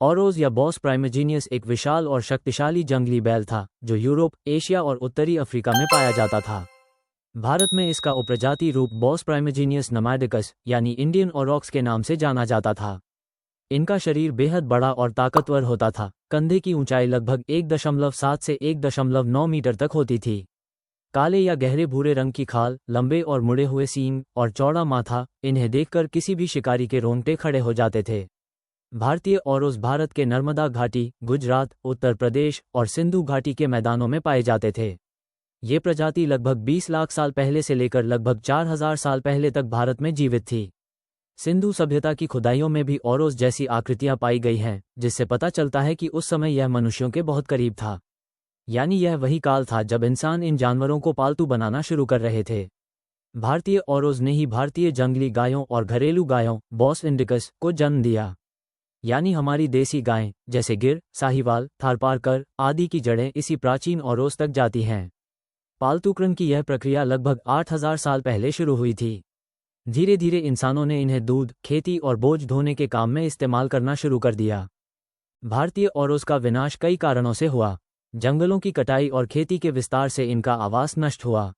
औरोज़ या बॉस प्राइमेजीनियस एक विशाल और शक्तिशाली जंगली बैल था जो यूरोप, एशिया और उत्तरी अफ्रीका में पाया जाता था। भारत में इसका उपप्रजाति रूप बॉस प्राइमेजीनियस नोमैडिकस यानी इंडियन औरॉक्स के नाम से जाना जाता था। इनका शरीर बेहद बड़ा और ताकतवर होता था। कंधे की ऊंचाई लगभग 1.7 से 1.9 मीटर तक होती थी। काले या गहरे भूरे रंग की खाल, लंबे और मुड़े हुए सींग और चौड़ा माथा, इन्हें देखकर किसी भी शिकारी के रोंगटे खड़े हो जाते थे। भारतीय औरोज़ भारत के नर्मदा घाटी, गुजरात, उत्तर प्रदेश और सिंधु घाटी के मैदानों में पाए जाते थे। ये प्रजाति लगभग 20 लाख साल पहले से लेकर लगभग 4000 साल पहले तक भारत में जीवित थी। सिंधु सभ्यता की खुदाइयों में भी औरोज़ जैसी आकृतियां पाई गई हैं, जिससे पता चलता है कि उस समय यह मनुष्यों के बहुत करीब था। यानी यह वही काल था जब इंसान इन जानवरों को पालतू बनाना शुरू कर रहे थे। भारतीय औरोज़ ने ही भारतीय जंगली गायों और घरेलू गायों, बॉस इंडिकस, को जन्म दिया। यानी हमारी देसी गायें, जैसे गिर, साहिवाल, थारपारकर आदि की जड़ें इसी प्राचीन औरोज़ तक जाती हैं। पालतूकरण की यह प्रक्रिया लगभग 8000 साल पहले शुरू हुई थी। धीरे धीरे इंसानों ने इन्हें दूध, खेती और बोझ ढोने के काम में इस्तेमाल करना शुरू कर दिया। भारतीय औरोज़ का विनाश कई कारणों से हुआ। जंगलों की कटाई और खेती के विस्तार से इनका आवास नष्ट हुआ।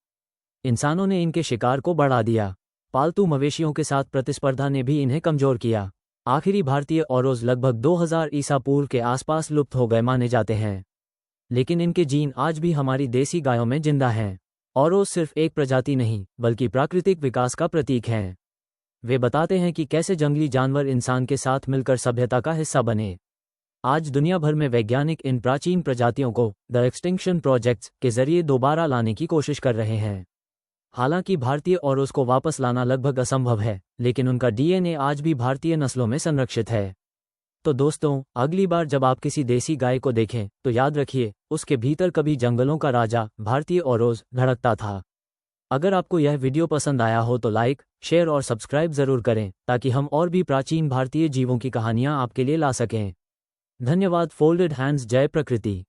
इंसानों ने इनके शिकार को बढ़ा दिया। पालतू मवेशियों के साथ प्रतिस्पर्धा ने भी इन्हें कमजोर किया। आखिरी भारतीय औरोज़ लगभग 2000 ईसा पूर्व के आसपास लुप्त हो गए माने जाते हैं। लेकिन इनके जीन आज भी हमारी देसी गायों में जिंदा हैं। औरोज़ सिर्फ एक प्रजाति नहीं, बल्कि प्राकृतिक विकास का प्रतीक हैं। वे बताते हैं कि कैसे जंगली जानवर इंसान के साथ मिलकर सभ्यता का हिस्सा बने। आज दुनिया भर में वैज्ञानिक इन प्राचीन प्रजातियों को द एक्सटिंक्शन प्रोजेक्ट्स के जरिए दोबारा लाने की कोशिश कर रहे हैं। हालांकि भारतीय औरोज़ को वापस लाना लगभग असंभव है, लेकिन उनका डीएनए आज भी भारतीय नस्लों में संरक्षित है। तो दोस्तों, अगली बार जब आप किसी देसी गाय को देखें तो याद रखिए, उसके भीतर कभी जंगलों का राजा भारतीय औरोज़ धड़कता था। अगर आपको यह वीडियो पसंद आया हो तो लाइक, शेयर और सब्सक्राइब जरूर करें, ताकि हम और भी प्राचीन भारतीय जीवों की कहानियां आपके लिए ला सकें। धन्यवाद। Folded hands. जय प्रकृति।